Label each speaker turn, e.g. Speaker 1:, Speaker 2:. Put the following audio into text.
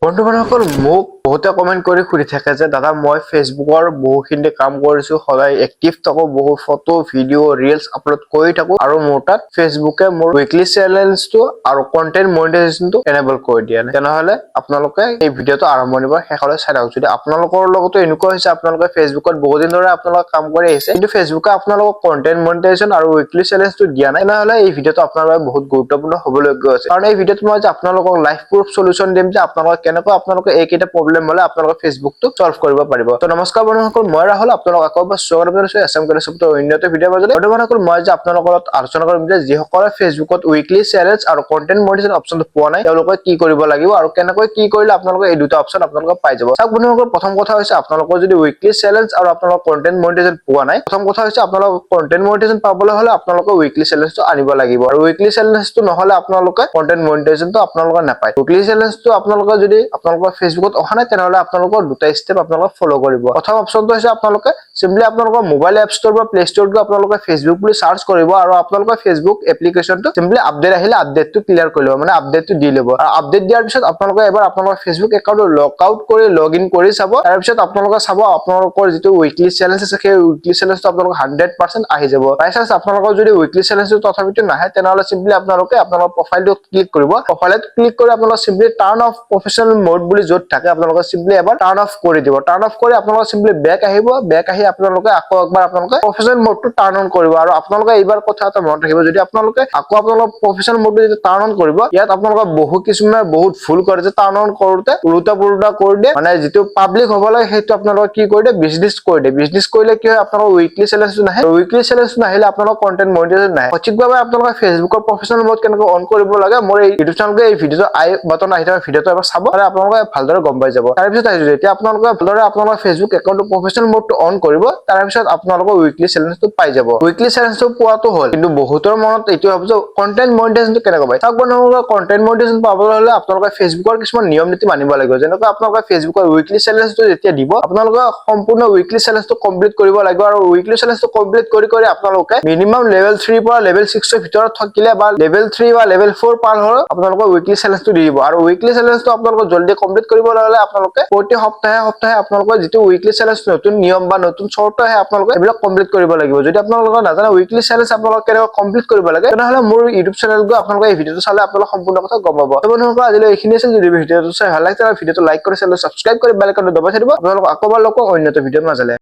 Speaker 1: বন্ধু-বান্ধৱসকল মোক বহুতে কমেন্ট কৰি সুধি থাকে যে দাদা মই ফেচবুকৰ বহুখিনি কাম কৰিছো সদায় এক্টিভ থাকো বহু ফটো ভিডিঅ ৰিলছ আপলোড কৰি থাকো আৰু মোৰ তাত ফেচবুকে মোৰ উইকলি চেলেঞ্জটো আৰু কন্টেন্ট মনিটাইজেশনটো এনেবল কৰি দিয়া নাই তেনেহলে আপোনালোকে এই ভিডিঅটো আৰম্ভণিৰ পৰা শেষলৈ চাই থাকক যদি আপোনালোকৰ লগতো এনেকুৱা হৈছে আপোনালোকে ফেচবুকত বহুত দিন ধৰি আপোনালোকে কাম কৰি আহিছে কিন্তু ফেচবুকে আপোনালোকক কন্টেন্ট মনিটাইজেশন আৰু উইকলি চেলেঞ্জটো দিয়া নাই তেনেহলে এই ভিডিঅটো আপোনাৰ বাবে বহুত গুৰুত্বপূৰ্ণ হ'বলৈ গৈ আছে কাৰণ এই ভিডিঅ'ত মই যে আপোনালোকক লাইভ প্ৰুফ সলিউশন দিম যে আপোনালোকে কেনেকৈ আপোনালোকে এইকেইটা প্ৰবলেম হলে আপোনালোকে ফেচবুকটো সলভ কৰিব পাৰিব তো নমস্কাৰ বন্ধুসকল মই ৰাহুল আপোনালোক আকৌ এবাৰ স্বাগতম জনাইছো এছএম কনচেপ্টৰ উন্নত ভিডিঅ' মাজলৈ বন্ধুসকল মই যে আপোনালোকৰ লগত আলোচনা কৰিম যে যিসকলে ফেচবুকত উইকলি চেলেঞ্জ আৰু কন্টেন্ট মনিটাইজেশন অপচনটো পোৱা নাই তেওঁলোকে কি কৰিব লাগিব আৰু কেনেকৈ কি কৰিলে আপোনালোকে এই দুটা অপচন আপোনালোকে পাই যাব চাওক বন্ধুসকল প্ৰথম কথা হৈছে আপোনালোকৰ যদি উইকলি চেলেঞ্জ আৰু আপোনালোকৰ কন্টেন্ট মনিটাইজেশন পোৱা নাই প্ৰথম কথা হৈছে আপোনালোকৰ কন্টেন্ট মনিটাইজেশন পাবলৈ হলে আপোনালোকে উইকলি চেলেঞ্জটো আনিব লাগিব আৰু উইকলি চেলেঞ্জটো নহলে আপোনালোকে কন্টেন্ট মনিটাইজেশনটো আপোনালোকে নাপায় উইকলি চেলেঞ্জটো আপোনালোকে যদি আপোনালোকৰ ফেচবুকত অহা নাই তেনেহলে আপোনালোকৰ দুটা স্টেপ আপোনালোকে ফলো কৰিব প্ৰথম অপচনটো হৈছে আপোনালোকে সিম্পলি আপোনালোকৰ মোবাইল এপ ষ্টৰ বা প্লে ষ্টৰত গৈ আপোনালোকে ফেচবুক বুলি সাৰ্চ কৰিব আৰু আপোনালোকৰ ফেচবুক এপ্লিকেশনটো সিম্পলি আপডেট আহিলে আপডেটটো ক্লিয়াৰ কৰি লব মানে আপডেটটো দি লব আৰু আপডেট দিয়াৰ পিছত আপোনালোকে এবাৰ আপোনালোকৰ ফেচবুক একাউণ্ট লগ আউট কৰি লগ ইন কৰি চাব তাৰ পিছত আপোনালোকে চাব আপোনালোকৰ যেটো উইকলি চেলেঞ্জ আছে সেই উইকলি চেলেঞ্জটো আপোনালোকৰ 100% আহি যাব বাই চান্স আপোনালোকৰ যদি উইকলি চেলেঞ্জটো তথাপিতো নাহে তেনেহলে সিম্পলি আপোনালোকে আপোনালোকৰ প্ৰফাইলটো ক্লিক কৰিব প্ৰফাইলত ক্লিক কৰি আপোনালোকে সিম্পলি টাৰ্ন অফ প্ৰফেশনেল মোড বুলি যত থাকে আপোনালোকে সিম্পলি এবাৰ টাৰ্ন অফ কৰি দিব টাৰ্ন অফ কৰি আপোনালোকে সিম্পলি বেক আহিব বেক আহি আপোনালোকে আকৌ একবাৰ আপোনালোকে প্ৰফেশনেল মোডটো টাৰ্ন অন কৰিব আৰু আপোনালোকে এইবাৰ কথা এটা মনত ৰাখিব যদি আপোনালোকে আকৌ আপোনালোকৰ প্ৰফেশনেল মোডটো যদি টাৰ্ন অন কৰিব ইয়াত আপোনালোকে বহু কিছুমানে বহুত ভুল কৰে যে টাৰ্ন অন কৰোতে উল্টা পুল্টা কৰি দিয়ে মানে যেটো পাব্লিক হ'ব লাগে সেইটো আপোনালোকে কি কৰি দিয়ে বিজনেছ কৰি দিয়ে বিজনেছ কৰিলে কি হয় আপোনালোকৰ উইকলি চেলেঞ্জটো নাহে উইকলি চেলেঞ্জ নাহিলে আপোনালোকৰ কন্টেন্ট মনিটাইজেশন নাহে সঠিকভাৱে আপোনালোকে ফেচবুকৰ প্ৰফেশনেল মোড কেনেকৈ অন কৰিব লাগে মোৰ এই ইউটিউব চেনেলকে এই ভিডিঅটো আই বাটন আহি থকা ভিডিঅটো এবাৰ চাব আৰু আপোনালোকে ভালদৰে গম পাই যাব তাৰ পিছত যেতিয়া আপোনালোকে ভালদৰে আপোনালোকৰ ফেচবুক একাউণ্টটো প্ৰফেশনেল মোডটো অন কৰিব তাৰ পিছত আপোনালোকৰ উইকলি চেলেঞ্জটো পাই যাব উইকলি চেলেঞ্জটো পোৱাটো হ'ল কিন্তু বহুতৰ মনত এইটো ভাব যে কন্টেন্ট মনিটাইজেশনটো কেনেকৈ পায় চাওক বন্ধুসকল কন্টেন্ট মনিটাইজেশন পাবলৈ হলে আপোনালোকে ফেচবুকৰ কিছুমান নিয়ম নীতি মানিব লাগিব যেনেকৈ আপোনালোকে ফেচবুকৰ উইকলি চেলেঞ্জটো যেতিয়া দিব আপোনালোকে সম্পূৰ্ণ উইকলি চেলেঞ্জটো কমপ্লিট কৰিব লাগিব আৰু উইকলি চেলেঞ্জটো কমপ্লিট কৰি আপোনালোকে মিনিমাম লেভেল 3 পৰা লেভেল 6 ৰ ভিতৰত থাকিলে বা লেভেল 3 বা লেভেল 4 পাৰ হলে আপোনালোকৰ উইকলি চেলেঞ্জটো দি দিব আৰু উইকলি চেলেঞ্জটো আপোনালোকে জলদি কমপ্লিট কৰিবলৈ হলে আপোনালোকে প্ৰতি সপ্তাহে আপোনালোকৰ যেটো উইকলি চেলেঞ্জ নতুন নিয়ম বা নতুন চৰ্ত আহে আপোনালোকে এইবিলাক কমপ্লিট কৰিব লাগিব যদি আপোনালোকে নাজানে উইকলি চেলেঞ্জ আপোনালোকে কেনেকৈ কমপ্লিট কৰিব লাগে তেনেহলে মোৰ ইউটিউব চেনেল গৈ আপোনালোকে এই ভিডিঅটো চালে আপোনালোকে সম্পূৰ্ণ কথা গম পাব তো বন্ধুসকল আজিলৈ এইখিনি আছিল যদি ভিডিঅটো চাই ভাল লাগিছে ভিডিঅটো লাইক কৰি চেনেলটো সাবস্ক্ৰাইব কৰি বেল আইকনটো দবাই থৈ দিব আপোনালোকক আকৌ এবাৰ লগ পাম অন্য এটা ভিডিঅ'ৰ মাজলৈ